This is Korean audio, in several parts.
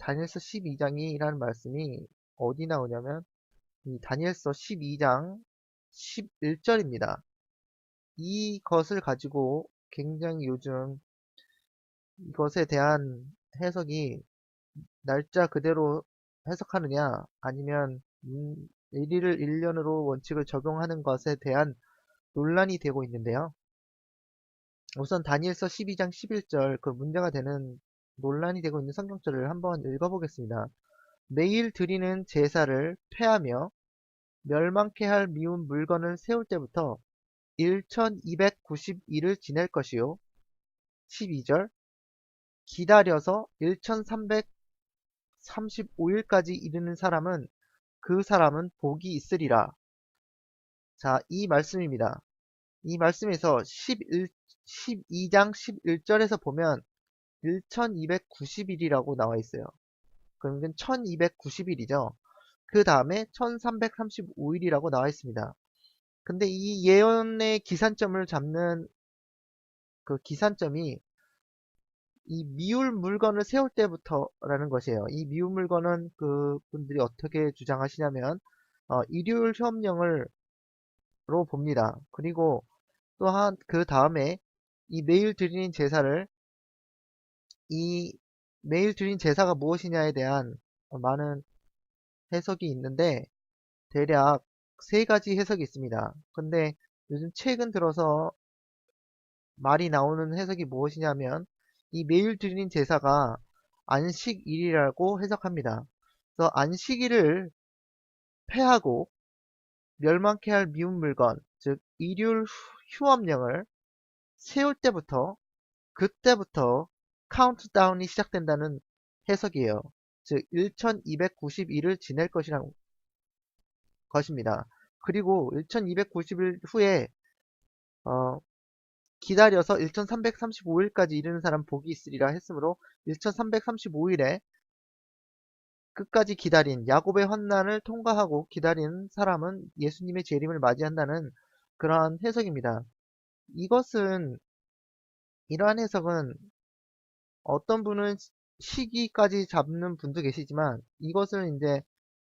다니엘서 12장이라는 말씀이 어디 나오냐면 이 다니엘서 12장 11절입니다. 이것을 가지고 굉장히 요즘 이것에 대한 해석이 날짜 그대로 해석하느냐 아니면 일일을 1년으로 원칙을 적용하는 것에 대한 논란이 되고 있는데요. 우선 다니엘서 12장 11절 그 문제가 되는 논란이 되고 있는 성경절을 한번 읽어보겠습니다. 매일 드리는 제사를 폐하며 멸망케 할 미운 물건을 세울 때부터 1290일을 지낼 것이요. 12절 기다려서 1335일까지 이르는 사람은 그 사람은 복이 있으리라. 자, 이 말씀입니다. 이 말씀에서 12장 11절에서 보면 1290일이라고 나와 있어요. 그러면 1290일이죠. 그 다음에 1335일이라고 나와 있습니다. 근데 이 예언의 기산점을 잡는 그 기산점이 이 미울 물건을 세울 때부터라는 것이에요. 이 미울 물건은 그 분들이 어떻게 주장하시냐면 일요일 휴업령을 로 봅니다. 그리고 또한 그 다음에 이 매일 드리는 제사를 이 매일 드린 제사가 무엇이냐에 대한 많은 해석이 있는데 대략 세 가지 해석이 있습니다. 근데 요즘 최근 들어서 말이 나오는 해석이 무엇이냐면 이 매일 드리는 제사가 안식일이라고 해석합니다. 그래서 안식일을 폐하고 멸망케 할 미운 물건, 즉 일요일 휴업령을 세울 때부터 그때부터 카운트다운이 시작된다는 해석이에요. 즉 1290일을 지낼 것이라는 것입니다. 그리고 1290일 후에 기다려서 1335일까지 이르는 사람 복이 있으리라 했으므로 1335일에 끝까지 기다린 야곱의 환난을 통과하고 기다린 사람은 예수님의 재림을 맞이한다는 그러한 해석입니다. 이러한 해석은 어떤 분은 시기까지 잡는 분도 계시지만 이것은 이제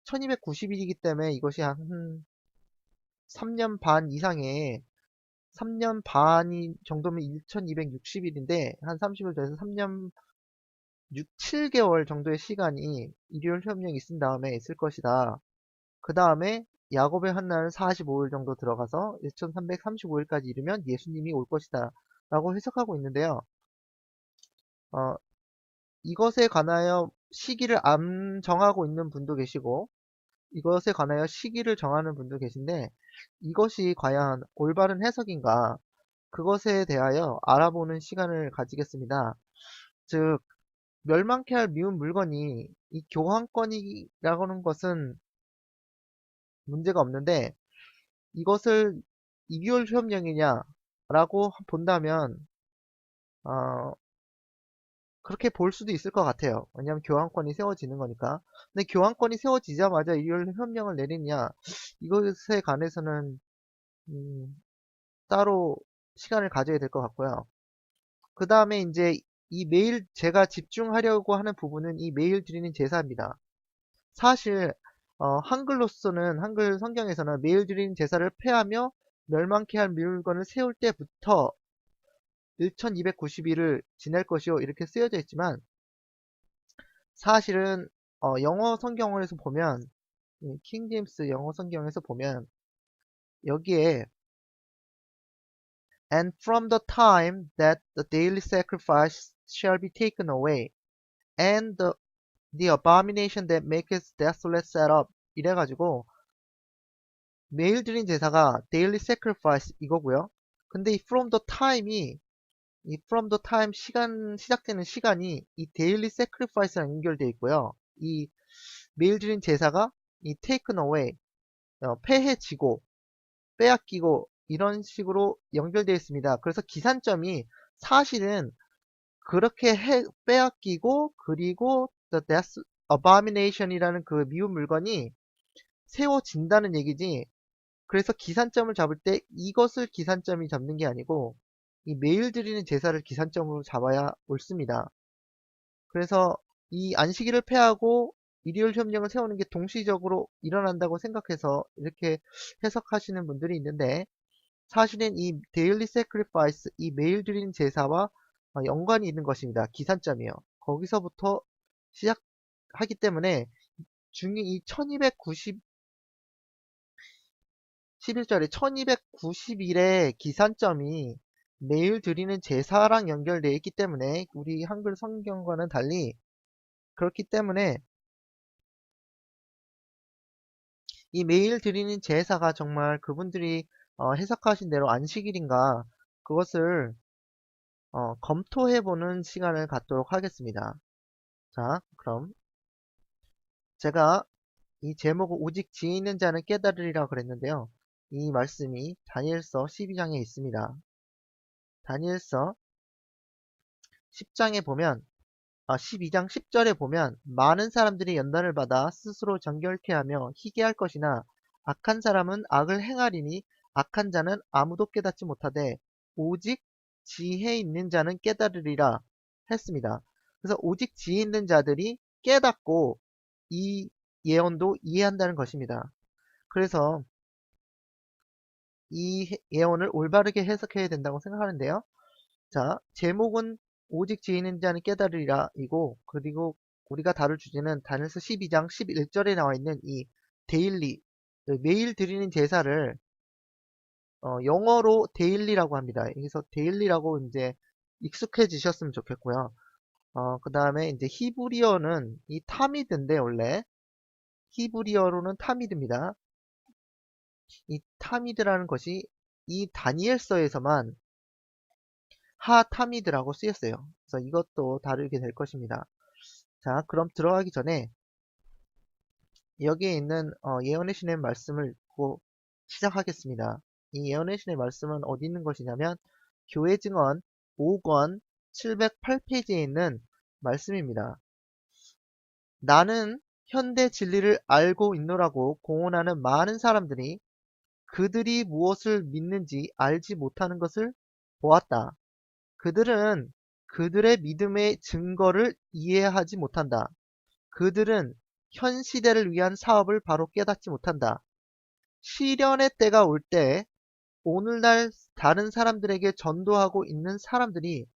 1290일이기 때문에 이것이 한 3년 반 이상의 3년 반이 정도면 1260일인데 한 30일 더해서 3년 6, 7개월 정도의 시간이 일요일 협령이 있은 다음에 있을 것이다. 그 다음에 야곱의 한날은 45일 정도 들어가서 1335일까지 이르면 예수님이 올 것이다. 라고 해석하고 있는데요. 어, 이것에 관하여 시기를 안 정하고 있는 분도 계시고 이것에 관하여 시기를 정하는 분도 계신데 이것이 과연 올바른 해석인가 그것에 대하여 알아보는 시간을 가지겠습니다. 즉 멸망케 할 미운 물건이 이 교환권이라고 하는 것은 문제가 없는데 이것을 이율 휴업령이냐라고 본다면 어, 그렇게 볼 수도 있을 것 같아요. 왜냐하면 교환권이 세워지는 거니까. 근데 교환권이 세워지자마자 이율 협령을 내리냐 이것에 관해서는 따로 시간을 가져야 될 것 같고요. 그 다음에 이제 이 매일 제가 집중하려고 하는 부분은 이 매일 드리는 제사입니다. 사실 한글로서는 한글 성경에서는 매일 드리는 제사를 폐하며 멸망케 할 물건을 세울 때부터 1290일을 지낼 것이요 이렇게 쓰여져 있지만 사실은 영어 성경에서 보면 킹 제임스 영어 성경에서 보면 여기에 And from the time that the daily sacrifice shall be taken away and the abomination that maketh desolate set up 이래가지고 매일 드린 제사가 daily sacrifice 이거고요. 근데 이 from the time이 이 from the time 시작되는 시간이 이 daily sacrifice랑 연결되어 있고요. 이 매일 드린 제사가 이 taken away 폐해지고 빼앗기고 이런 식으로 연결되어 있습니다. 그래서 기산점이 사실은 그렇게 빼앗기고 그리고 the death abomination이라는 그 미운 물건이 세워진다는 얘기지. 그래서 기산점을 잡을 때 이것을 기산점이 잡는 게 아니고 이 매일 드리는 제사를 기산점으로 잡아야 옳습니다. 그래서 이 안식일을 폐하고 일요일 협령을 세우는 게 동시적으로 일어난다고 생각해서 이렇게 해석하시는 분들이 있는데, 사실은 이 데일리 세크리파이스, 이 매일 드리는 제사와 연관이 있는 것입니다. 기산점이요. 거기서부터 시작하기 때문에 이 11절에 1290일의 기산점이 매일 드리는 제사랑 연결되어 있기 때문에 우리 한글 성경과는 달리, 그렇기 때문에 이 매일 드리는 제사가 정말 그분들이 해석하신 대로 안식일인가, 그것을 검토해보는 시간을 갖도록 하겠습니다. 자, 그럼 제가 이 제목을 오직 지혜 있는 자는 깨달으리라 그랬는데요. 이 말씀이 다니엘서 12장에 있습니다. 다니엘서 10장에 보면 12장 10절에 보면, 많은 사람들이 연단을 받아 스스로 정결케 하며 희게 할 것이나 악한 사람은 악을 행하리니 악한 자는 아무도 깨닫지 못하되 오직 지혜 있는 자는 깨달으리라 했습니다. 그래서 오직 지혜 있는 자들이 깨닫고 이 예언도 이해한다는 것입니다. 그래서 이 예언을 올바르게 해석해야 된다고 생각하는데요. 자, 제목은 오직 지혜 있는 자는 깨달으리라 이고, 그리고 우리가 다룰 주제는 다니엘서 12장 11절에 나와 있는 이 데일리, 매일 드리는 제사를 영어로 데일리라고 합니다. 여기서 데일리라고 이제 익숙해지셨으면 좋겠고요. 그 다음에 이제 히브리어는 이 타미드인데, 원래 히브리어로는 타미드입니다. 이 타미드라는 것이 이 다니엘서에서만 하타미드라고 쓰였어요. 그래서 이것도 다루게 될 것입니다. 자, 그럼 들어가기 전에 여기에 있는 예언의 신의 말씀을 읽고 시작하겠습니다. 이 예언의 신의 말씀은 어디 있는 것이냐면 교회 증언 5권 708페이지에 있는 말씀입니다. 나는 현대 진리를 알고 있노라고 공언하는 많은 사람들이 그들이 무엇을 믿는지 알지 못하는 것을 보았다. 그들은 그들의 믿음의 증거를 이해하지 못한다. 그들은 현 시대를 위한 사업을 바로 깨닫지 못한다. 시련의 때가 올 때 오늘날 다른 사람들에게 전도하고 있는 사람들이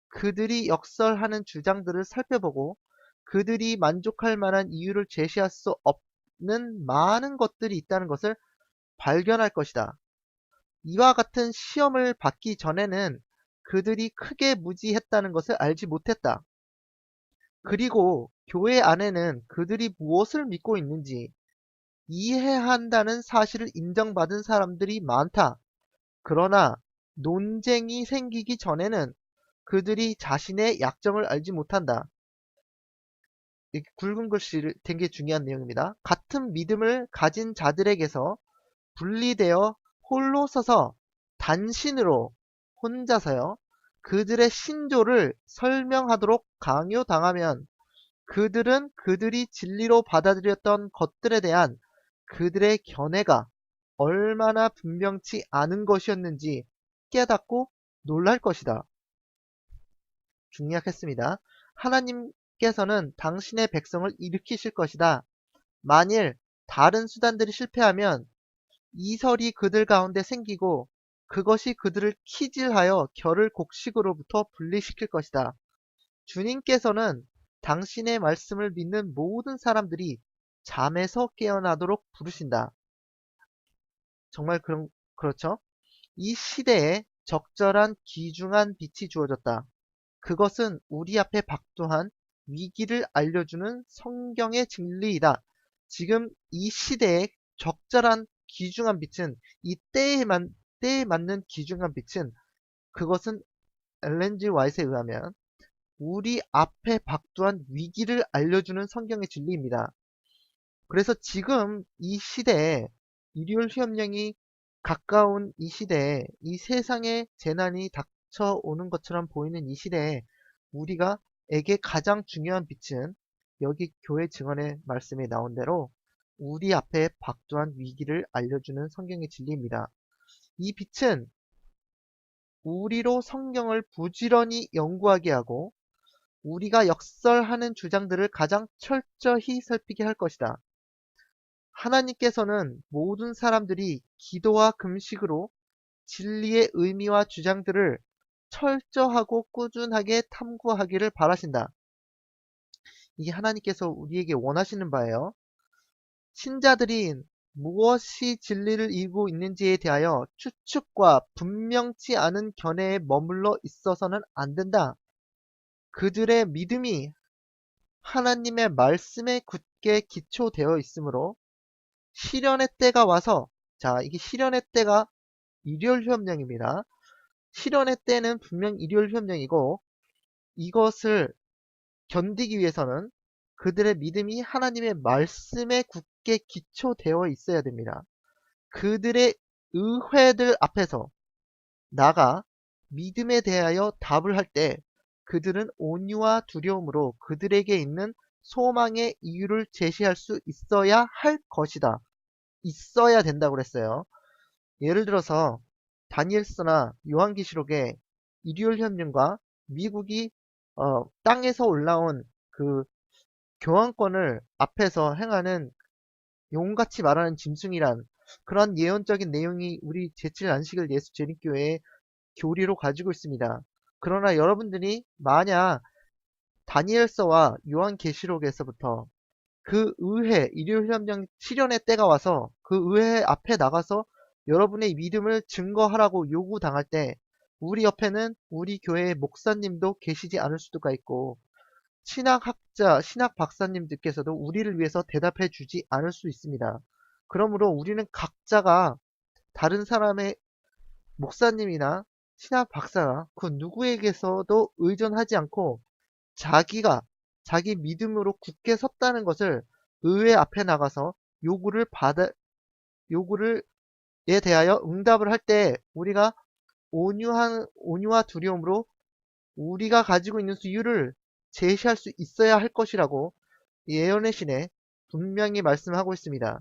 그들이 역설하는 주장들을 살펴보고 그들이 만족할 만한 이유를 제시할 수 없는 많은 것들이 있다는 것을 발견할 것이다. 이와 같은 시험을 받기 전에는 그들이 크게 무지했다는 것을 알지 못했다. 그리고 교회 안에는 그들이 무엇을 믿고 있는지 이해한다는 사실을 인정받은 사람들이 많다. 그러나 논쟁이 생기기 전에는 그들이 자신의 약점을 알지 못한다. 이렇게 굵은 글씨를 된 게 중요한 내용입니다. 같은 믿음을 가진 자들에게서 분리되어 홀로 서서 단신으로 혼자서요, 그들의 신조를 설명하도록 강요당하면 그들은 그들이 진리로 받아들였던 것들에 대한 그들의 견해가 얼마나 분명치 않은 것이었는지 깨닫고 놀랄 것이다. 중약했습니다. 하나님께서는 당신의 백성을 일으키실 것이다. 만일 다른 수단들이 실패하면 이설이 그들 가운데 생기고 그것이 그들을 키질하여 결을 곡식으로부터 분리시킬 것이다. 주님께서는 당신의 말씀을 믿는 모든 사람들이 잠에서 깨어나도록 부르신다. 정말 그렇죠? 이 시대에 적절한 귀중한 빛이 주어졌다. 그것은 우리 앞에 박두한 위기를 알려주는 성경의 진리이다. 지금 이 시대에 적절한 귀중한 빛은, 이 때에 맞는 귀중한 빛은, 그것은 엘렌 G 와이트에 의하면 우리 앞에 박두한 위기를 알려주는 성경의 진리입니다. 그래서 지금 이 시대에 일요일 휴업령이 가까운 이 시대에, 이 세상에 재난이 닥쳐오는 것처럼 보이는 이 시대에 에게 가장 중요한 빛은 여기 교회 증언의 말씀에 나온 대로 우리 앞에 박두한 위기를 알려주는 성경의 진리입니다. 이 빛은 우리로 성경을 부지런히 연구하게 하고 우리가 역설하는 주장들을 가장 철저히 살피게 할 것이다. 하나님께서는 모든 사람들이 기도와 금식으로 진리의 의미와 주장들을 철저하고 꾸준하게 탐구하기를 바라신다. 이게 하나님께서 우리에게 원하시는 바예요. 신자들이 무엇이 진리를 이루고 있는지에 대하여 추측과 분명치 않은 견해에 머물러 있어서는 안 된다. 그들의 믿음이 하나님의 말씀에 굳게 기초되어 있으므로 시련의 때가 와서, 자, 이게 시련의 때가 일요일협령입니다. 시련의 때는 분명 일요일협령이고, 이것을 견디기 위해서는 그들의 믿음이 하나님의 말씀에 굳게 기초되어 있어야 됩니다. 그들의 의회들 앞에서 나가 믿음에 대하여 답을 할 때 그들은 온유와 두려움으로 그들에게 있는 소망의 이유를 제시할 수 있어야 할 것이다. 있어야 된다고 그랬어요. 예를 들어서 다니엘서나 요한계시록의 일요일협령과 미국이 땅에서 올라온 그 교환권을 앞에서 행하는 용같이 말하는 짐승이란 그런 예언적인 내용이 우리 제7안식일 예수 재림교회의 교리로 가지고 있습니다. 그러나 여러분들이 만약 다니엘서와 요한계시록에서부터 그 의회, 일요일협령 실현의 때가 와서 그 의회 앞에 나가서 여러분의 믿음을 증거하라고 요구당할 때 우리 옆에는 우리 교회의 목사님도 계시지 않을 수가 있고 신학학자, 신학 박사님들께서도 우리를 위해서 대답해 주지 않을 수 있습니다. 그러므로 우리는 각자가 다른 사람의 목사님이나 신학 박사나 그 누구에게서도 의존하지 않고 자기가 자기 믿음으로 굳게 섰다는 것을 의회 앞에 나가서 요구를 에 대하여 응답을 할 때 우리가 온유와 두려움으로 우리가 가지고 있는 수유를 제시할 수 있어야 할 것이라고 예언의 신에 분명히 말씀하고 있습니다.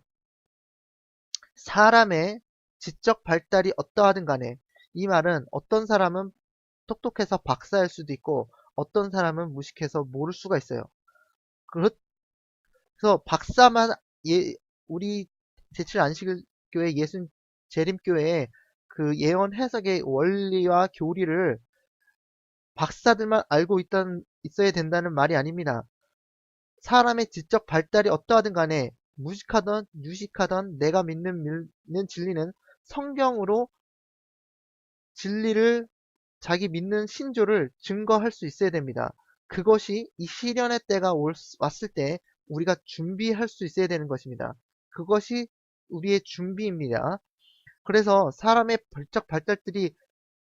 사람의 지적 발달이 어떠하든 간에 이 말은 어떤 사람은 똑똑해서 박사일 수도 있고 어떤 사람은 무식해서 모를 수가 있어요. 그래서 박사만 우리 제7안식교회 예수 재림교회의 그 예언 해석의 원리와 교리를 박사들만 알고 있어야 된다는 말이 아닙니다. 사람의 지적 발달이 어떠하든 간에 무식하던 유식하던 내가 믿는 진리는 성경으로 진리를 자기 믿는 신조를 증거할 수 있어야 됩니다. 그것이 이 시련의 때가 왔을 때 우리가 준비할 수 있어야 되는 것입니다. 그것이 우리의 준비입니다. 그래서 사람의 벌적 발달들이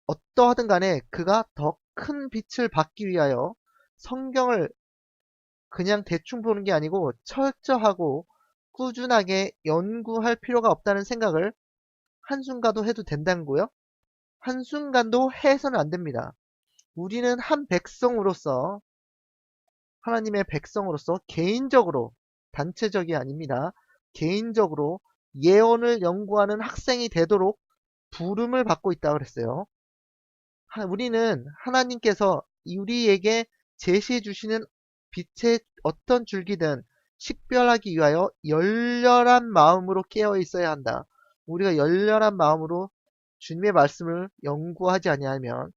어떠하든 간에 그가 더 큰 빛을 받기 위하여 성경을 그냥 대충 보는 게 아니고 철저하고 꾸준하게 연구할 필요가 없다는 생각을 한순간도 해도 된다는 거요. 한순간도 해서는 안 됩니다. 우리는 한 백성으로서 하나님의 백성으로서 개인적으로 단체적이 아닙니다. 개인적으로 예언을 연구하는 학생이 되도록 부름을 받고 있다고 그랬어요. 우리는 하나님께서 우리에게 제시해 주시는 빛의 어떤 줄기든 식별하기 위하여 열렬한 마음으로 깨어 있어야 한다. 우리가 열렬한 마음으로 주님의 말씀을 연구하지 아니하면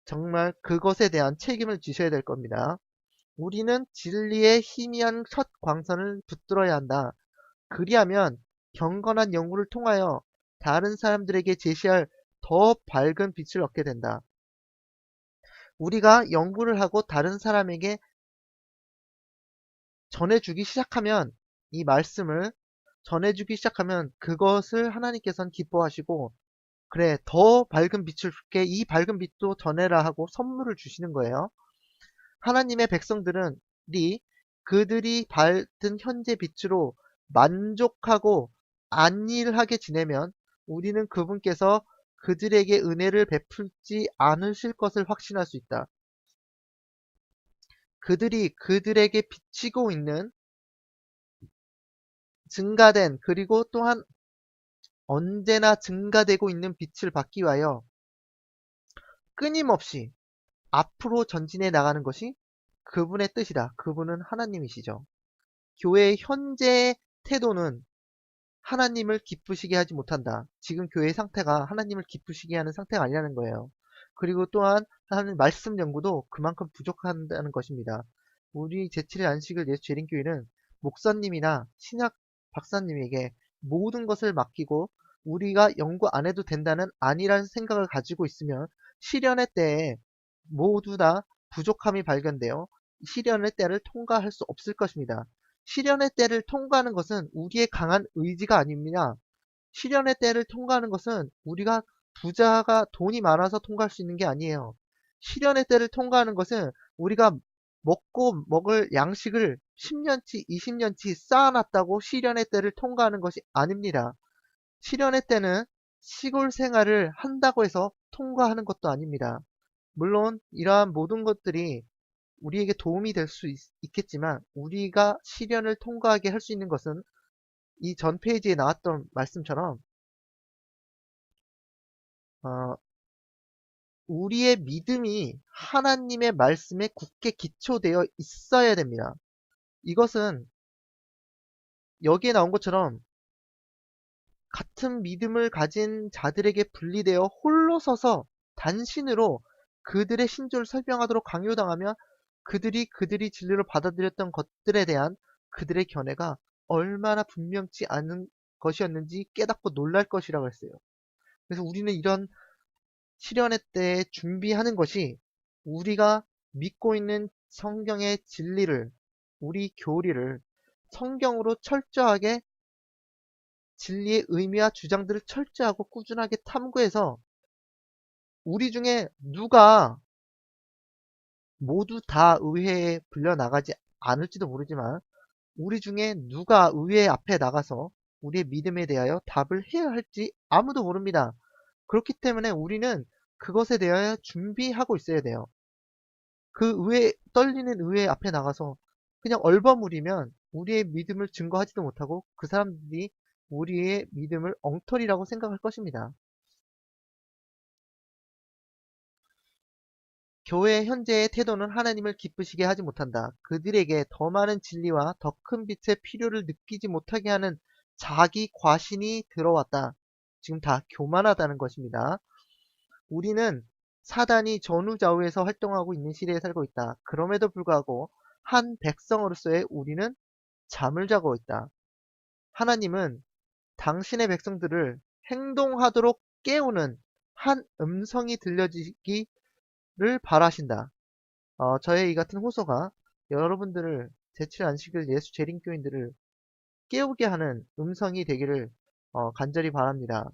정말 그것에 대한 책임을 지셔야 될 겁니다. 우리는 진리의 희미한 첫 광선을 붙들어야 한다. 그리하면 경건한 연구를 통하여 다른 사람들에게 제시할 더 밝은 빛을 얻게 된다. 우리가 연구를 하고 다른 사람에게 전해주기 시작하면 이 말씀을 전해주기 시작하면 그것을 하나님께서는 기뻐하시고 그래 더 밝은 빛을 줄게 이 밝은 빛도 전해라 하고 선물을 주시는 거예요. 하나님의 백성들은 그들이 밝은 현재 빛으로 만족하고 안일하게 지내면 우리는 그분께서 그들에게 은혜를 베풀지 않으실 것을 확신할 수 있다. 그들이 그들에게 비치고 있는 증가된 그리고 또한 언제나 증가되고 있는 빛을 받기 위하여 끊임없이 앞으로 전진해 나가는 것이 그분의 뜻이다. 그분은 하나님이시죠. 교회의 현재 태도는 하나님을 기쁘시게 하지 못한다. 지금 교회의 상태가 하나님을 기쁘시게 하는 상태가 아니라는 거예요. 그리고 또한 하나님 말씀 연구도 그만큼 부족한다는 것입니다. 우리 제7일 안식일 예수 재림교회는 목사님이나 신학 박사님에게 모든 것을 맡기고 우리가 연구 안 해도 된다는 아니라는 생각을 가지고 있으면 시련의 때에 모두 다 부족함이 발견되어 시련의 때를 통과할 수 없을 것입니다. 시련의 때를 통과하는 것은 우리의 강한 의지가 아닙니다. 시련의 때를 통과하는 것은 우리가 부자가 돈이 많아서 통과할 수 있는 게 아니에요. 시련의 때를 통과하는 것은 우리가 먹고 먹을 양식을 10년치, 20년치 쌓아놨다고 시련의 때를 통과하는 것이 아닙니다. 시련의 때는 시골 생활을 한다고 해서 통과하는 것도 아닙니다. 물론 이러한 모든 것들이 우리에게 도움이 될 수 있겠지만 우리가 시련을 통과하게 할 수 있는 것은 이 전 페이지에 나왔던 말씀처럼 우리의 믿음이 하나님의 말씀에 굳게 기초되어 있어야 됩니다. 이것은 여기에 나온 것처럼 같은 믿음을 가진 자들에게 분리되어 홀로 서서 단신으로 그들의 신조를 설명하도록 강요당하면 그들이 진리로 받아들였던 것들에 대한 그들의 견해가 얼마나 분명치 않은 것이었는지 깨닫고 놀랄 것이라고 했어요. 그래서 우리는 이런 시련의 때에 준비하는 것이 우리가 믿고 있는 성경의 진리를, 우리 교리를 성경으로 철저하게 진리의 의미와 주장들을 철저하고 꾸준하게 탐구해서 우리 중에 누가 모두 다 의회에 불려나가지 않을지도 모르지만 우리 중에 누가 의회 앞에 나가서 우리의 믿음에 대하여 답을 해야 할지 아무도 모릅니다. 그렇기 때문에 우리는 그것에 대하여 준비하고 있어야 돼요. 그 떨리는 의회 앞에 나가서 그냥 얼버무리면 우리의 믿음을 증거하지도 못하고 그 사람들이 우리의 믿음을 엉터리라고 생각할 것입니다. 교회의 현재의 태도는 하나님을 기쁘시게 하지 못한다. 그들에게 더 많은 진리와 더 큰 빛의 필요를 느끼지 못하게 하는 자기 과신이 들어왔다. 지금 다 교만하다는 것입니다. 우리는 사단이 전후좌우에서 활동하고 있는 시대에 살고 있다. 그럼에도 불구하고 한 백성으로서의 우리는 잠을 자고 있다. 하나님은 당신의 백성들을 행동하도록 깨우는 한 음성이 들려지기를 바라신다. 저의 이 같은 호소가 여러분들을 제7 안식일 예수 재림교인들을 깨우게 하는 음성이 되기를 간절히 바랍니다.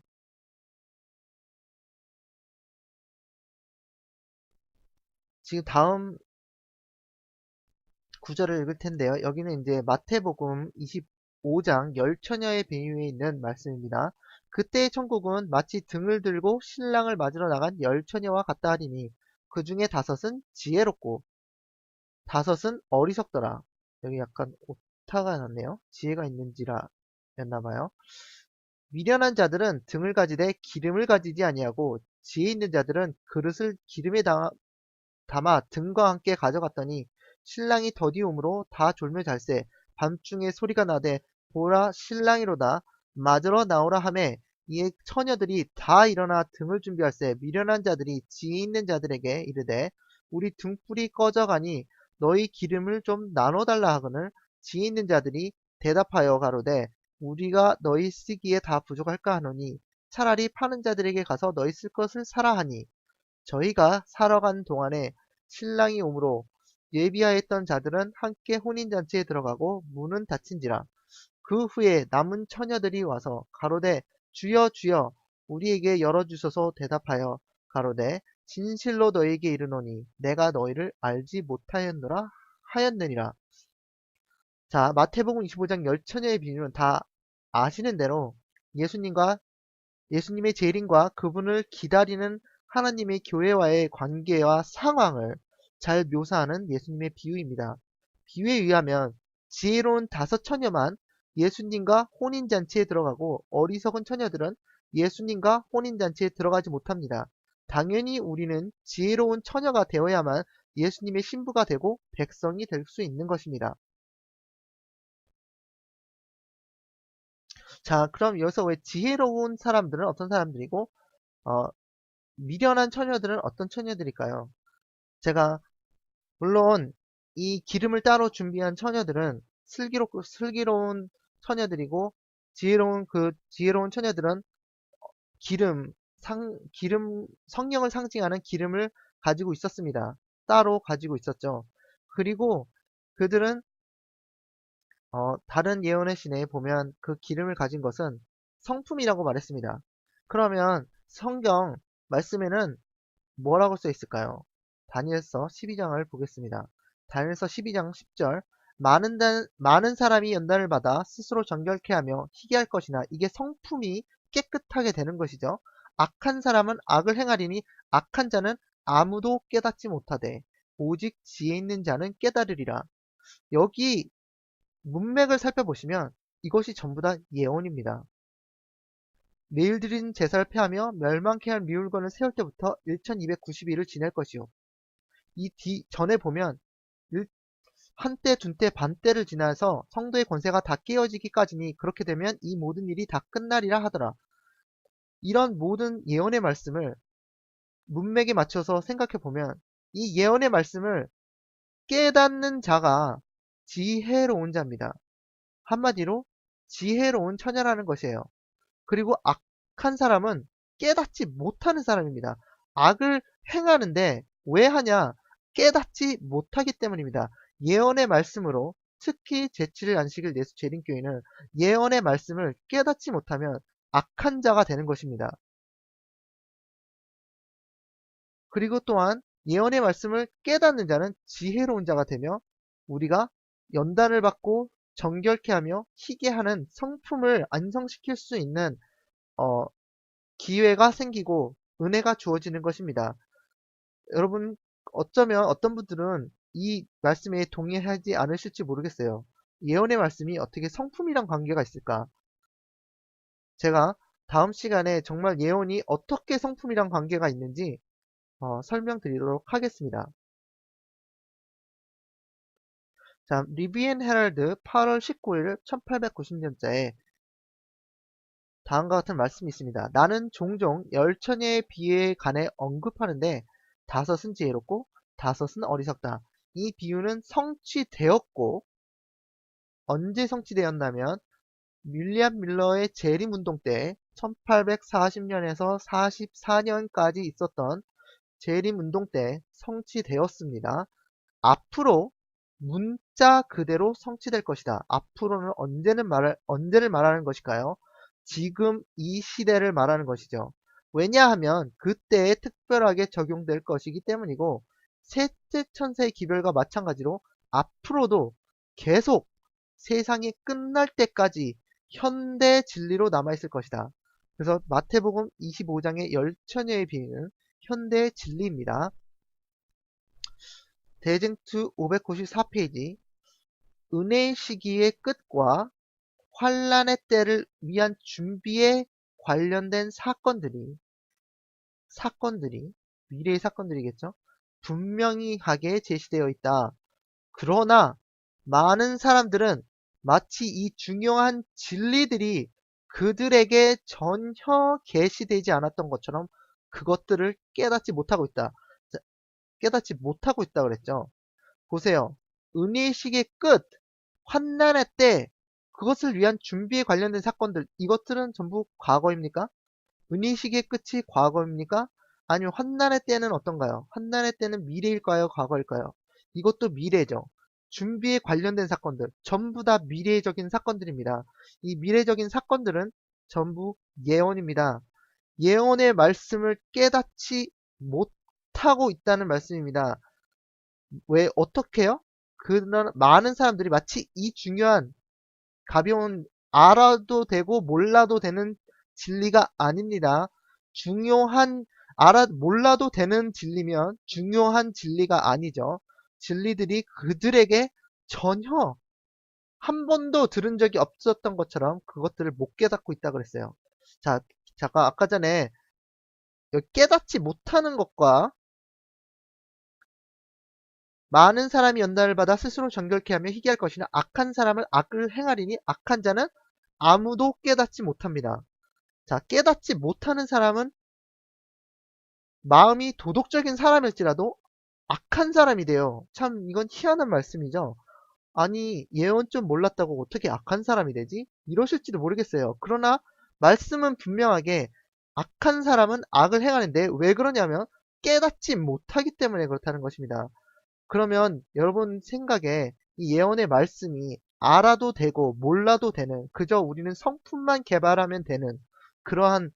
지금 다음 구절을 읽을 텐데요. 여기는 이제 마태복음 25장 열처녀의 비유에 있는 말씀입니다. 그때의 천국은 마치 등을 들고 신랑을 맞으러 나간 열처녀와 같다 하리니 그 중에 다섯은 지혜롭고 다섯은 어리석더라. 여기 약간 오타가 났네요. 지혜가 있는지라 였나봐요. 미련한 자들은 등을 가지되 기름을 가지지 아니하고 지혜 있는 자들은 그릇을 기름에 담아 등과 함께 가져갔더니 신랑이 더디움으로 다 졸며 잘세 밤중에 소리가 나되 보라 신랑이로다 맞으러 나오라 하매 이에 처녀들이 다 일어나 등을 준비할세 미련한 자들이 지혜 있는 자들에게 이르되 우리 등불이 꺼져가니 너희 기름을 좀 나눠달라 하거늘 지혜 있는 자들이 대답하여 가로되 우리가 너희 쓰기에 다 부족할까 하노니 차라리 파는 자들에게 가서 너희 쓸 것을 사라 하니 저희가 사러 간 동안에 신랑이 오므로 예비하였던 자들은 함께 혼인잔치에 들어가고 문은 닫힌지라. 그 후에 남은 처녀들이 와서 가로되 주여 주여 우리에게 열어주소서 대답하여 가로되 진실로 너희에게 이르노니 내가 너희를 알지 못하였노라 하였느니라. 자, 마태복음 25장 열처녀의 비유는 다 아시는 대로 예수님의 재림과 그분을 기다리는 하나님의 교회와의 관계와 상황을 잘 묘사하는 예수님의 비유입니다. 비유에 의하면 지혜로운 다섯 처녀만 예수님과 혼인잔치에 들어가고 어리석은 처녀들은 예수님과 혼인잔치에 들어가지 못합니다. 당연히 우리는 지혜로운 처녀가 되어야만 예수님의 신부가 되고 백성이 될 수 있는 것입니다. 자, 그럼 여기서 왜 지혜로운 사람들은 어떤 사람들이고 어, 미련한 처녀들은 어떤 처녀들일까요? 제가 물론 이 기름을 따로 준비한 처녀들은 슬기로운 처녀들이고 지혜로운 처녀들은 성령을 상징하는 기름을 가지고 있었습니다. 따로 가지고 있었죠. 그리고 그들은 다른 예언의 신에 보면 그 기름을 가진 것은 성품이라고 말했습니다. 그러면 성경 말씀에는 뭐라고 써 있을까요? 다니엘서 12장을 보겠습니다. 다니엘서 12장 10절 많은 사람이 연단을 받아 스스로 정결케 하며 희게 할 것이나 이게 성품이 깨끗하게 되는 것이죠. 악한 사람은 악을 행하리니 악한 자는 아무도 깨닫지 못하되 오직 지혜 있는 자는 깨달으리라. 여기 문맥을 살펴보시면 이것이 전부 다 예언입니다. 매일 드린 제사를 폐하며 멸망케 할 미울건을 세울 때부터 1290일을 지낼 것이요. 이 전에 보면 한때, 둔때, 반때를 지나서 성도의 권세가 다 깨어지기까지니 그렇게 되면 이 모든 일이 다 끝나리라 하더라. 이런 모든 예언의 말씀을 문맥에 맞춰서 생각해 보면 이 예언의 말씀을 깨닫는 자가 지혜로운 자입니다. 한마디로 지혜로운 처녀라는 것이에요. 그리고 악한 사람은 깨닫지 못하는 사람입니다. 악을 행하는데 왜 하냐? 깨닫지 못하기 때문입니다. 예언의 말씀으로 특히 제7일 안식일 예수 재림교회는 예언의 말씀을 깨닫지 못하면 악한 자가 되는 것입니다. 그리고 또한 예언의 말씀을 깨닫는 자는 지혜로운 자가 되며 우리가 연단을 받고 정결케 하며 희게 하는 성품을 안성시킬 수 있는 어, 기회가 생기고 은혜가 주어지는 것입니다. 여러분, 어쩌면 어떤 분들은 이 말씀에 동의하지 않으실지 모르겠어요. 예언의 말씀이 어떻게 성품이랑 관계가 있을까? 제가 다음 시간에 정말 예언이 어떻게 성품이랑 관계가 있는지 설명드리도록 하겠습니다. 자, 리비엔 헤럴드 8월 19일 1890년자에 다음과 같은 말씀이 있습니다. 나는 종종 열처녀의 비유에 관해 언급하는데 다섯은 지혜롭고 다섯은 어리석다. 이 비유는 성취되었고 언제 성취되었냐면 윌리엄 밀러의 재림운동 때 1840년에서 44년까지 있었던 재림운동 때 성취되었습니다. 앞으로 문자 그대로 성취될 것이다. 앞으로는 언제를 말하는 것일까요? 지금 이 시대를 말하는 것이죠. 왜냐하면 그때에 특별하게 적용될 것이기 때문이고 셋째 천사의 기별과 마찬가지로 앞으로도 계속 세상이 끝날 때까지 현대 진리로 남아있을 것이다. 그래서 마태복음 25장의 열처녀의 비유는 현대의 진리입니다. 대쟁투 594페이지 은혜의 시기의 끝과 환란의 때를 위한 준비에 관련된 사건들이 미래의 사건들이겠죠. 분명히 하게 제시되어 있다. 그러나 많은 사람들은 마치 이 중요한 진리들이 그들에게 전혀 계시되지 않았던 것처럼 그것들을 깨닫지 못하고 있다. 깨닫지 못하고 있다 그랬죠. 보세요. 은혜의 시기의 끝, 환난의 때, 그것을 위한 준비에 관련된 사건들, 이것들은 전부 과거입니까? 은혜의 시기의 끝이 과거입니까? 아니면 환난의 때는 어떤가요? 환난의 때는 미래일까요? 과거일까요? 이것도 미래죠. 준비에 관련된 사건들, 전부 다 미래적인 사건들입니다. 이 미래적인 사건들은 전부 예언입니다. 예언의 말씀을 깨닫지 못하고 있다는 말씀입니다. 왜 어떻게요? 그런 많은 사람들이 마치 이 중요한 가벼운 알아도 되고 몰라도 되는 진리가 아닙니다. 중요한 몰라도 되는 진리면 중요한 진리가 아니죠. 진리들이 그들에게 전혀 한 번도 들은 적이 없었던 것처럼 그것들을 못 깨닫고 있다 그랬어요. 자, 잠깐 아까 전에 깨닫지 못하는 것과 많은 사람이 연단을 받아 스스로 정결케 하며 희귀할 것이나 악한 사람은 악을 행하리니 악한 자는 아무도 깨닫지 못합니다. 자, 깨닫지 못하는 사람은 마음이 도덕적인 사람일지라도 악한 사람이 돼요. 참 이건 희한한 말씀이죠. 아니 예언 좀 몰랐다고 어떻게 악한 사람이 되지? 이러실지도 모르겠어요. 그러나 말씀은 분명하게 악한 사람은 악을 행하는데 왜 그러냐면 깨닫지 못하기 때문에 그렇다는 것입니다. 그러면 여러분 생각에 이 예언의 말씀이 알아도 되고 몰라도 되는, 그저 우리는 성품만 개발하면 되는 그러한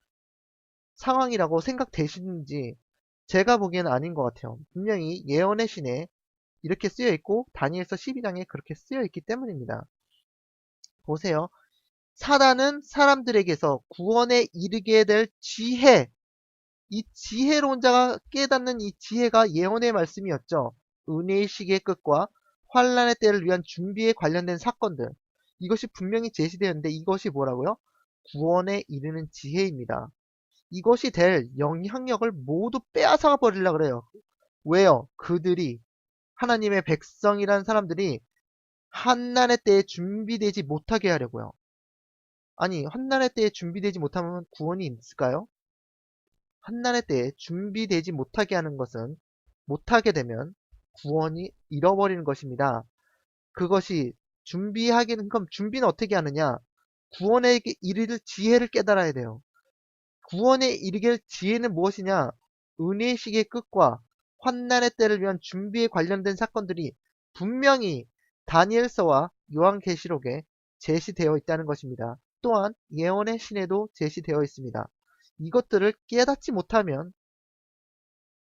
상황이라고 생각되시는지, 제가 보기에는 아닌 것 같아요. 분명히 예언의 신에 이렇게 쓰여 있고 다니엘서 12장에 그렇게 쓰여 있기 때문입니다. 보세요. 사단은 사람들에게서 구원에 이르게 될 지혜, 이 지혜로운 자가 깨닫는 이 지혜가 예언의 말씀이었죠. 은혜의 시기의 끝과 환란의 때를 위한 준비에 관련된 사건들, 이것이 분명히 제시되었는데 이것이 뭐라고요? 구원에 이르는 지혜입니다. 이것이 될 영향력을 모두 빼앗아 버리려고 그래요. 왜요? 그들이, 하나님의 백성이라는 사람들이 환난의 때에 준비되지 못하게 하려고요. 아니, 환난의 때에 준비되지 못하면 구원이 있을까요? 환난의 때에 준비되지 못하게 하는 것은, 못하게 되면 구원이 잃어버리는 것입니다. 그것이 준비하기는, 그럼 준비는 어떻게 하느냐? 구원에 이르를 지혜를 깨달아야 돼요. 구원에 이르게 할 지혜는 무엇이냐? 은혜의 시기의 끝과 환난의 때를 위한 준비에 관련된 사건들이 분명히 다니엘서와 요한계시록에 제시되어 있다는 것입니다. 또한 예언의 신에도 제시되어 있습니다. 이것들을 깨닫지 못하면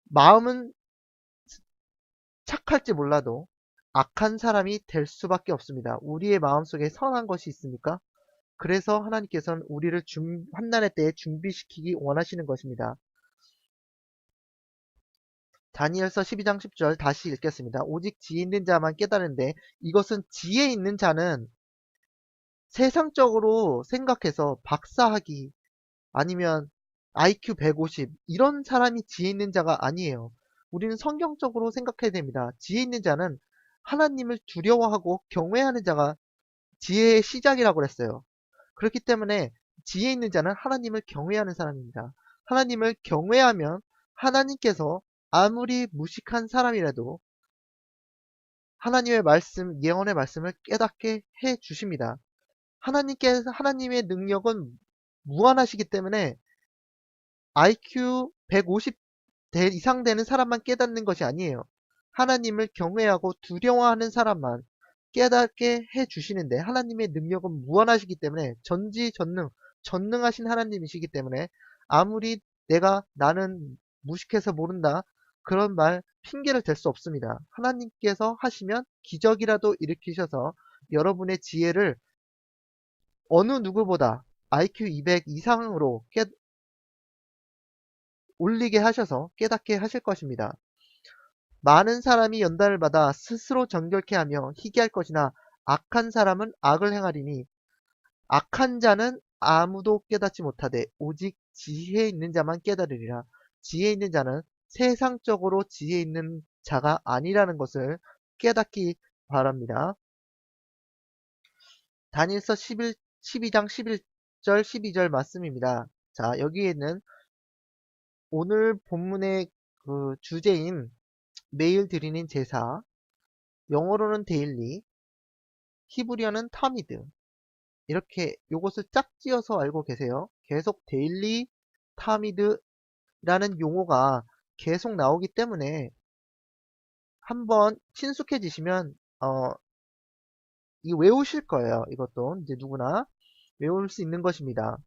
마음은 착할지 몰라도 악한 사람이 될 수밖에 없습니다. 우리의 마음속에 선한 것이 있습니까? 그래서 하나님께서는 우리를 환난의 때에 준비시키기 원하시는 것입니다. 다니엘서 12장 10절 다시 읽겠습니다. 오직 지혜 있는 자만 깨달은데, 이것은 지혜 있는 자는 세상적으로 생각해서 박사학위 아니면 IQ 150 이런 사람이 지혜 있는 자가 아니에요. 우리는 성경적으로 생각해야 됩니다. 지혜 있는 자는 하나님을 두려워하고 경외하는 자가 지혜의 시작이라고 그랬어요. 그렇기 때문에 지혜 있는 자는 하나님을 경외하는 사람입니다. 하나님을 경외하면 하나님께서 아무리 무식한 사람이라도 하나님의 말씀, 예언의 말씀을 깨닫게 해 주십니다. 하나님의 능력은 무한하시기 때문에 IQ 150 이상 되는 사람만 깨닫는 것이 아니에요. 하나님을 경외하고 두려워하는 사람만 깨닫게 해 주시는데, 하나님의 능력은 무한하시기 때문에 전능하신 하나님이시기 때문에 아무리 나는 무식해서 모른다 그런 말 핑계를 댈 수 없습니다. 하나님께서 하시면 기적이라도 일으키셔서 여러분의 지혜를 어느 누구보다 IQ 200 이상으로 올리게 하셔서 깨닫게 하실 것입니다. 많은 사람이 연단을 받아 스스로 정결케 하며 희귀할 것이나 악한 사람은 악을 행하리니 악한 자는 아무도 깨닫지 못하되 오직 지혜 있는 자만 깨달으리라. 지혜 있는 자는 세상적으로 지혜 있는 자가 아니라는 것을 깨닫기 바랍니다. 다니엘서 12장 11절 12절 말씀입니다. 자, 여기에는 오늘 본문의 그 주제인 매일 드리는 제사, 영어로는 데일리, 히브리어는 타미드, 이렇게 요것을 짝지어서 알고 계세요. 계속 데일리, 타미드라는 용어가 계속 나오기 때문에 한번 친숙해지시면 이 외우실 거예요. 이것도 이제 누구나 외울 수 있는 것입니다.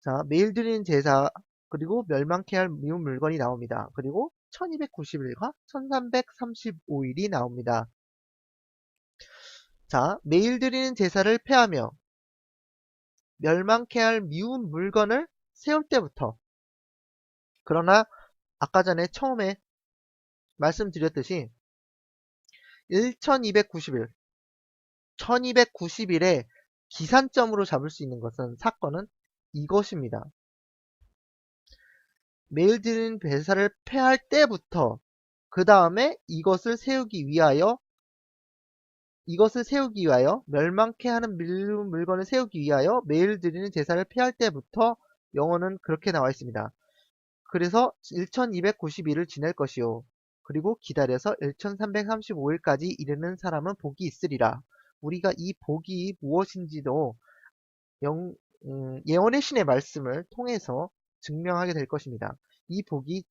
자, 매일 드리는 제사, 그리고 멸망케 할 미운 물건이 나옵니다. 그리고 1290일과 1335일이 나옵니다. 자, 매일 드리는 제사를 폐하며 멸망케 할 미운 물건을 세울 때부터, 그러나 아까 전에 처음에 말씀드렸듯이 1290일, 1290일에 기산점으로 잡을 수 있는 사건은 이것입니다. 매일 드리는 제사를 폐할 때부터, 그 다음에 이것을 세우기 위하여 멸망케 하는 미운 물건을 세우기 위하여 매일 드리는 제사를 피할 때부터 영어는 그렇게 나와 있습니다. 그래서 1292일을 지낼 것이요. 그리고 기다려서 1335일까지 이르는 사람은 복이 있으리라. 우리가 이 복이 무엇인지도 예언의 신의 말씀을 통해서 증명하게 될 것입니다. 이 복이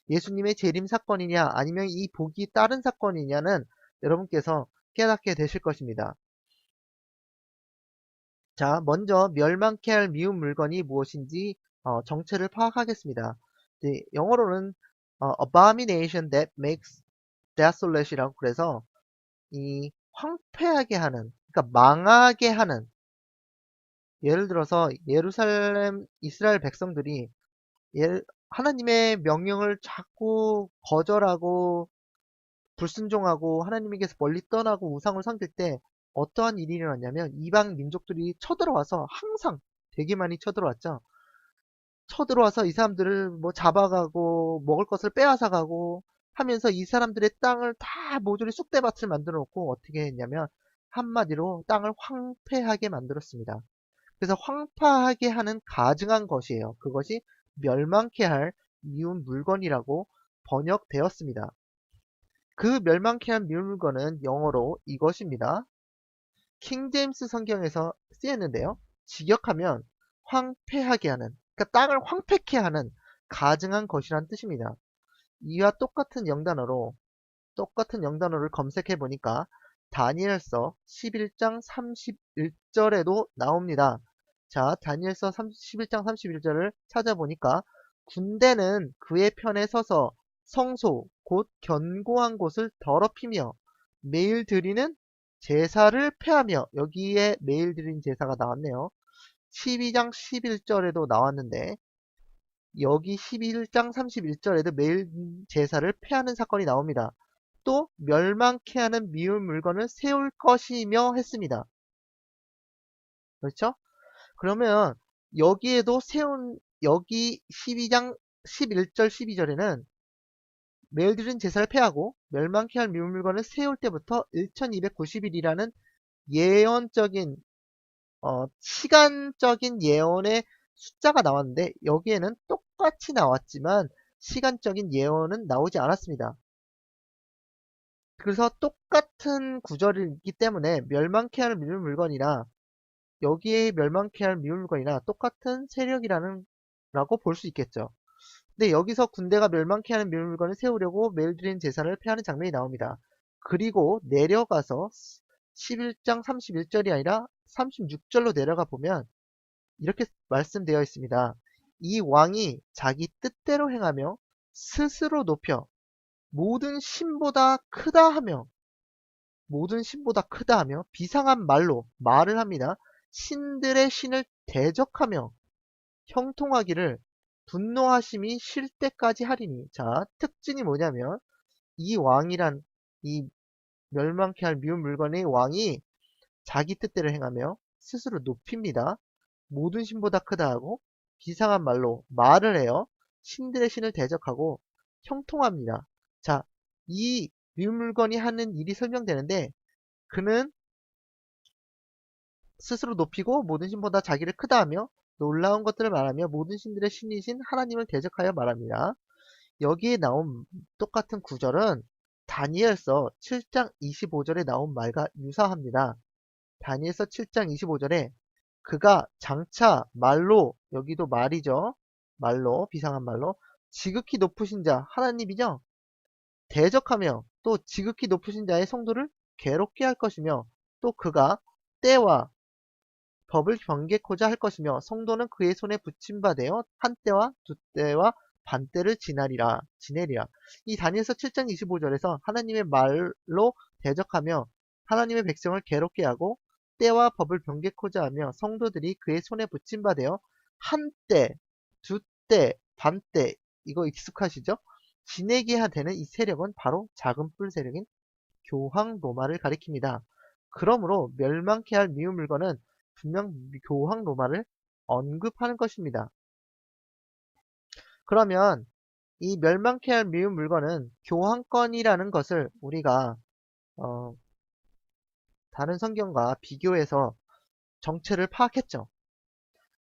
예수님의 재림 사건이냐 아니면 이 복이 다른 사건이냐는 여러분께서 깨닫게 되실 것입니다. 자, 먼저 멸망케 할 미운 물건이 무엇인지 정체를 파악하겠습니다. 네, 영어로는 abomination that makes desolat이라고 그래서 이 황폐하게 하는, 그러니까 망하게 하는, 예를 들어서 예루살렘 이스라엘 백성들이 하나님의 명령을 자꾸 거절하고 불순종하고 하나님에게서 멀리 떠나고 우상을 섬길 때 어떠한 일이 일어났냐면 이방 민족들이 쳐들어와서 항상 되게 많이 쳐들어왔죠. 쳐들어와서 이 사람들을 뭐 잡아가고 먹을 것을 빼앗아가고 하면서 이 사람들의 땅을 다 모조리 쑥대밭을 만들어 놓고 어떻게 했냐면 한마디로 땅을 황폐하게 만들었습니다. 그래서 황폐하게 하는 가증한 것이에요. 그것이 멸망케 할 미운 물건이라고 번역되었습니다. 그 멸망케 한 미운 물건은 영어로 이것입니다. 킹제임스 성경에서 쓰였는데요. 직역하면 황폐하게 하는, 그러니까 땅을 황폐케 하는 가증한 것이란 뜻입니다. 이와 똑같은 영단어를 검색해 보니까 다니엘서 11장 31절에도 나옵니다. 자, 다니엘서 11장 31절을 찾아보니까 군대는 그의 편에 서서 성소 곧 견고한 곳을 더럽히며 매일 드리는 제사를 폐하며, 여기에 매일 드리는 제사가 나왔네요. 12장 11절에도 나왔는데 여기 11장 31절에도 매일 제사를 폐하는 사건이 나옵니다. 또 멸망케 하는 미운 물건을 세울 것이며 했습니다. 그렇죠? 그러면 여기 12장 11절 12절에는 매일 드린 제사를 폐하고 멸망케 할 미운 물건을 세울 때부터 1290일이라는 예언적인 시간적인 예언의 숫자가 나왔는데 여기에는 똑같이 나왔지만 시간적인 예언은 나오지 않았습니다. 그래서 똑같은 구절이기 때문에 멸망케 할 미운 물건이나 여기에 멸망케 할 미운 물건이나 똑같은 세력이라는 라고 볼 수 있겠죠. 근데 여기서 군대가 멸망케 하는 미운 물건을 세우려고 매일 드리는 제사를 폐하는 장면이 나옵니다. 그리고 내려가서 11장 31절이 아니라 36절로 내려가 보면 이렇게 말씀되어 있습니다. 이 왕이 자기 뜻대로 행하며 스스로 높여 모든 신보다 크다 하며 비상한 말을 합니다. 신들의 신을 대적하며 형통하기를 분노하심이 쉴 때까지 하리니. 자, 특징이 뭐냐면 이 멸망케 할 미운 물건의 왕이 자기 뜻대로 행하며 스스로 높입니다. 모든 신보다 크다 하고 비상한 말을 해요. 신들의 신을 대적하고 형통합니다. 자, 이 미운 물건이 하는 일이 설명되는데 그는 스스로 높이고 모든 신보다 자기를 크다 하며 놀라운 것들을 말하며 모든 신들의 신이신 하나님을 대적하여 말합니다. 여기에 나온 똑같은 구절은 다니엘서 7장 25절에 나온 말과 유사합니다. 다니엘서 7장 25절에 그가 장차 여기도 말이죠. 비상한 말로 지극히 높으신 자 하나님이죠. 대적하며 또 지극히 높으신 자의 성도를 괴롭게 할 것이며 또 그가 때와 법을 경계코자 할 것이며 성도는 그의 손에 붙임바 되어 한때와 두때와 반때를 지내리라. 이 다니엘서 7장 25절에서 하나님의 말로 대적하며 하나님의 백성을 괴롭게 하고 때와 법을 경계코자 하며 성도들이 그의 손에 붙임바 되어 한때, 두때, 반때, 이거 익숙하시죠? 지내게 되는 이 세력은 바로 작은 뿔 세력인 교황 로마를 가리킵니다. 그러므로 멸망케 할 미운 물건은 분명 교황 로마를 언급하는 것입니다. 그러면 이 멸망케 할 미운 물건은 교환권이라는 것을 우리가 다른 성경과 비교해서 정체를 파악했죠.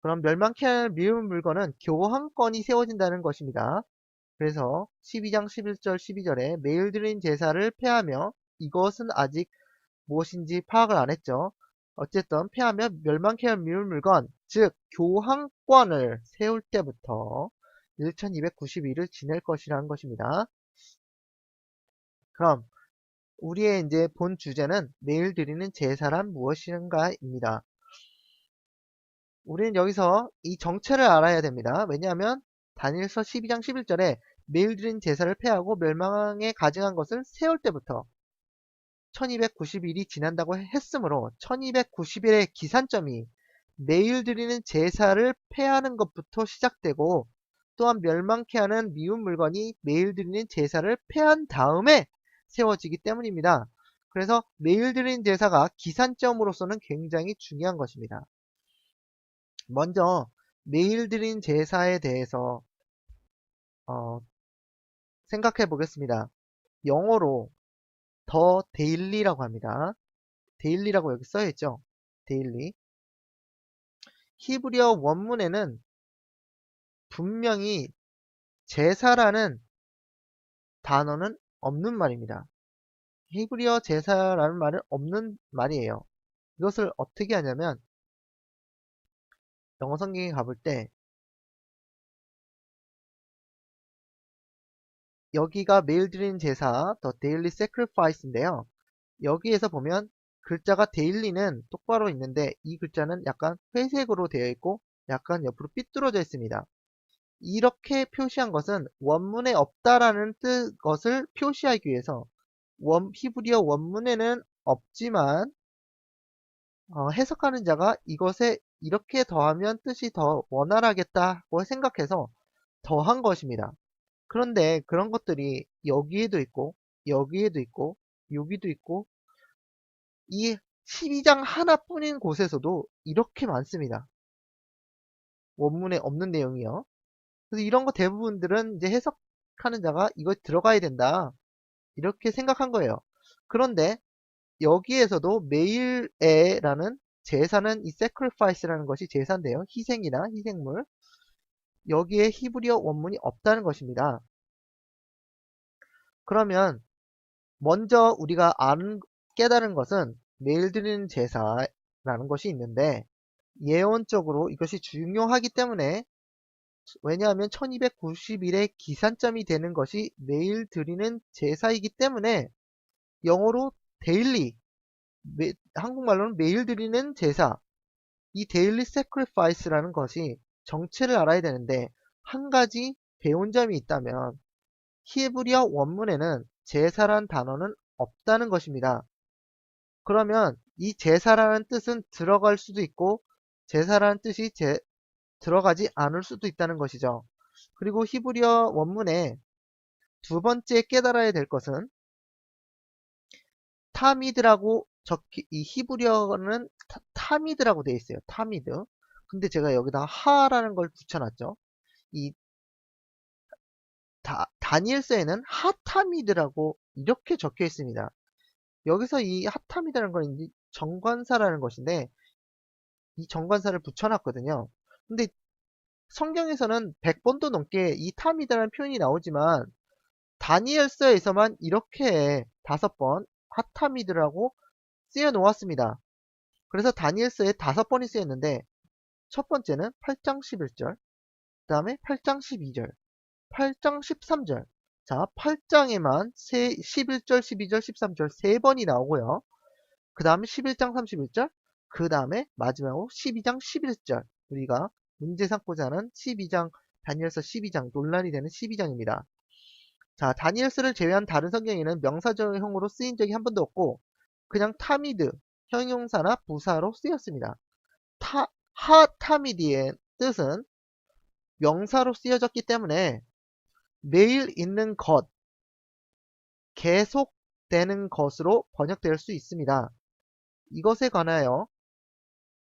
그럼 멸망케 할 미운 물건은 교환권이 세워진다는 것입니다. 그래서 12장 11절 12절에 매일 드린 제사를 폐하며 이것은 아직 무엇인지 파악을 안 했죠. 어쨌든 폐하며 멸망케 할 미운 물건, 즉 교환권을 세울 때부터 1290일을 지낼 것이라는 것입니다. 그럼 우리의 이제 본 주제는 매일 드리는 제사란 무엇인가입니다. 우리는 여기서 이 정체를 알아야 됩니다. 왜냐하면 다니엘서 12장 11절에 매일 드린 제사를 폐하고 멸망에 가증한 것을 세울 때부터 1290일이 지난다고 했으므로 1290일의 기산점이 매일 드리는 제사를 폐하는 것부터 시작되고 또한 멸망케 하는 미운 물건이 매일 드리는 제사를 폐한 다음에 세워지기 때문입니다. 그래서 매일 드리는 제사가 기산점으로서는 굉장히 중요한 것입니다. 먼저 매일 드린 제사에 대해서 생각해 보겠습니다. 영어로 더 데일리라고 합니다. 데일리라고 여기 써있죠. 데일리. 히브리어 원문에는 분명히 제사라는 단어는 없는 말입니다. 히브리어 제사라는 말은 없는 말이에요. 이것을 어떻게 하냐면 영어 성경에 가볼 때 여기가 매일 드리는 제사 The Daily Sacrifice인데요. 여기에서 보면 글자가 데일리는 똑바로 있는데 이 글자는 약간 회색으로 되어 있고 약간 옆으로 삐뚤어져 있습니다. 이렇게 표시한 것은 원문에 없다라는 것을 표시하기 위해서 히브리어 원문에는 없지만 해석하는 자가 이것에 이렇게 더하면 뜻이 더 원활하겠다고 생각해서 더한 것입니다. 그런데 그런 것들이 여기에도 있고 여기에도 있고 여기도 있고 이 12장 하나뿐인 곳에서도 이렇게 많습니다. 원문에 없는 내용이요. 그래서 이런 거 대부분들은 이제 해석하는 자가 이거 들어가야 된다. 이렇게 생각한 거예요. 그런데 여기에서도 매일에라는 제사는 이 sacrifice라는 것이 제사인데요. 희생이나 희생물. 여기에 히브리어 원문이 없다는 것입니다. 그러면 먼저 우리가 깨달은 것은 매일 드리는 제사라는 것이 있는데 예언적으로 이것이 중요하기 때문에 왜냐하면 1290일의 기산점이 되는 것이 매일 드리는 제사이기 때문에 영어로 데일리, 한국말로는 매일 드리는 제사, 이 데일리 세크리파이스라는 것이 정체를 알아야 되는데 한 가지 배운 점이 있다면 히브리어 원문에는 제사란 단어는 없다는 것입니다. 그러면 이 제사라는 뜻은 들어갈 수도 있고 제사라는 뜻이 들어가지 않을 수도 있다는 것이죠. 그리고 히브리어 원문에 두 번째 깨달아야 될 것은 타미드라고 이 히브리어는 타미드라고 되어 있어요. 타미드. 근데 제가 여기다 하라는 걸 붙여놨죠. 이 다니엘서에는 하타미드라고 이렇게 적혀 있습니다. 여기서 이 하타미드라는 건 이제 정관사라는 것인데 이 정관사를 붙여놨거든요. 근데 성경에서는 100번도 넘게 이 타미드라는 표현이 나오지만 다니엘서에서만 이렇게 5번 하타미드라고 쓰여 놓았습니다. 그래서 다니엘서에 5번이 쓰였는데 첫 번째는 8장 11절, 그 다음에 8장 12절, 8장 13절. 자, 8장에만 11절, 12절, 13절 3번이 나오고요. 그 다음에 11장 31절, 그 다음에 마지막으로 12장 11절. 우리가 문제 삼고자 하는 12장, 다니엘서 12장, 논란이 되는 12장입니다. 자, 다니엘서를 제외한 다른 성경에는 명사형으로 쓰인 적이 한 번도 없고 그냥 타미드, 형용사나 부사로 쓰였습니다. 하타미드의 뜻은 명사로 쓰여졌기 때문에 매일 있는 것, 계속되는 것으로 번역될 수 있습니다. 이것에 관하여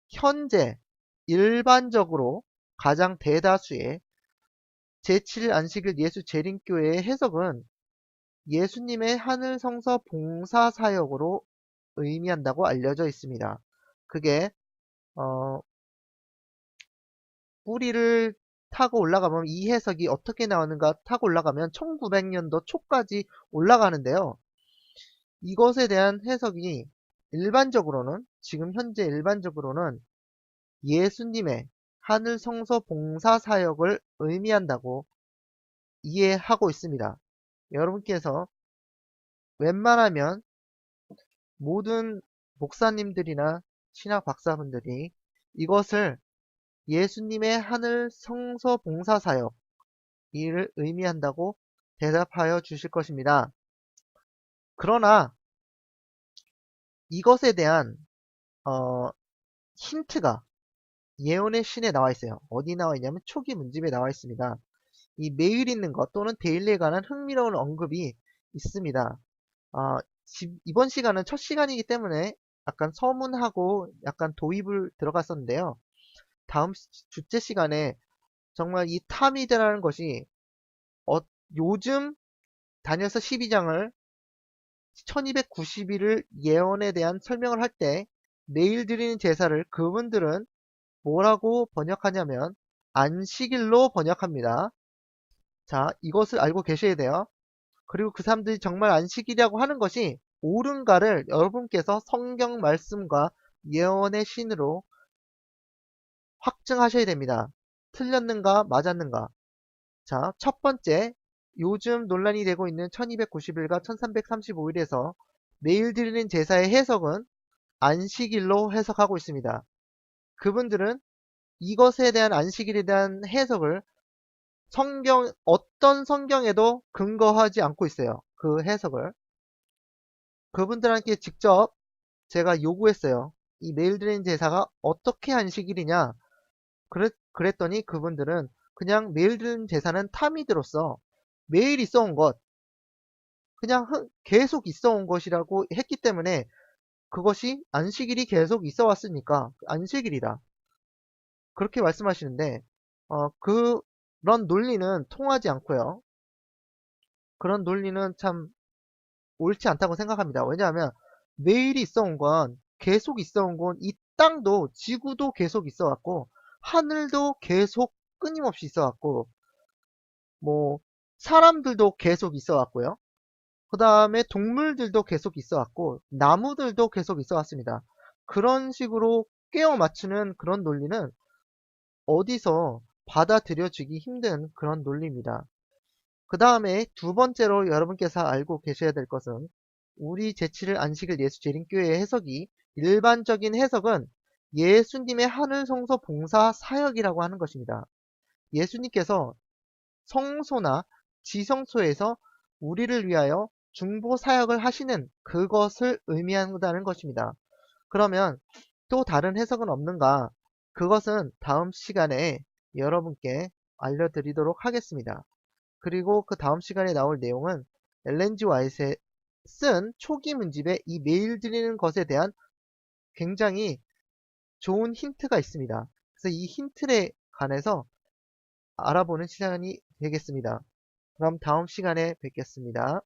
현재 일반적으로 가장 대다수의 제7일 안식일 예수 재림교회의 해석은 예수님의 하늘 성서 봉사 사역으로 의미한다고 알려져 있습니다. 그게 뿌리를 타고 올라가면 이 해석이 어떻게 나오는가 타고 올라가면 1900년도 초까지 올라가는데요. 이것에 대한 해석이 일반적으로는 지금 현재 일반적으로는 예수님의 하늘 성서 봉사 사역을 의미한다고 이해하고 있습니다. 여러분께서 웬만하면 모든 목사님들이나 신학 박사분들이 이것을 예수님의 하늘 성서 봉사 사역 이를 의미한다고 대답하여 주실 것입니다. 그러나 이것에 대한 힌트가 예언의 신에 나와 있어요. 어디 나와 있냐면 초기 문집에 나와 있습니다. 이 매일 있는 것 또는 데일리에 관한 흥미로운 언급이 있습니다. 이번 시간은 첫 시간이기 때문에 약간 서문하고 약간 도입을 들어갔었는데요. 다음 주째 시간에 정말 이 탐이드라는 것이 요즘 다니엘서 12장을 1290일을 예언에 대한 설명을 할 때 매일 드리는 제사를 그분들은 뭐라고 번역하냐면 안식일로 번역합니다. 자, 이것을 알고 계셔야 돼요. 그리고 그 사람들이 정말 안식일이라고 하는 것이 옳은가를 여러분께서 성경 말씀과 예언의 신으로 확증하셔야 됩니다. 틀렸는가 맞았는가. 자, 첫 번째, 요즘 논란이 되고 있는 1290일과 1335일에서 매일 드리는 제사의 해석은 안식일로 해석하고 있습니다. 그분들은 이것에 대한 안식일에 대한 해석을 어떤 성경에도 근거하지 않고 있어요. 그 해석을. 그분들한테 직접 제가 요구했어요. 이 매일 드리는 제사가 어떻게 안식일이냐? 그랬더니 그분들은 그냥 매일 드리는 제사는 타미드로서 매일 있어온 것, 그냥 계속 있어온 것이라고 했기 때문에 그것이 안식일이 계속 있어 왔으니까 안식일이다. 그렇게 말씀하시는데 그런 논리는 통하지 않고요. 그런 논리는 참 옳지 않다고 생각합니다. 왜냐하면 매일이 있어온 건 계속 있어온 건 이 땅도 지구도 계속 있어 왔고 하늘도 계속 끊임없이 있어 왔고 뭐 사람들도 계속 있어 왔고요. 그 다음에 동물들도 계속 있어 왔고 나무들도 계속 있어 왔습니다. 그런 식으로 깨어 맞추는 그런 논리는 어디서 받아들여지기 힘든 그런 논리입니다. 그 다음에 두 번째로 여러분께서 알고 계셔야 될 것은 우리 제7일 안식일 예수재림교회의 해석이 일반적인 해석은 예수님의 하늘 성소 봉사 사역이라고 하는 것입니다. 예수님께서 성소나 지성소에서 우리를 위하여 중보 사역을 하시는 그것을 의미한다는 것입니다. 그러면 또 다른 해석은 없는가? 그것은 다음 시간에 여러분께 알려드리도록 하겠습니다. 그리고 그 다음 시간에 나올 내용은 엘렌 G 와이트의 쓴 초기 문집에 이 메일 드리는 것에 대한 굉장히 좋은 힌트가 있습니다. 그래서 이 힌트에 관해서 알아보는 시간이 되겠습니다. 그럼 다음 시간에 뵙겠습니다.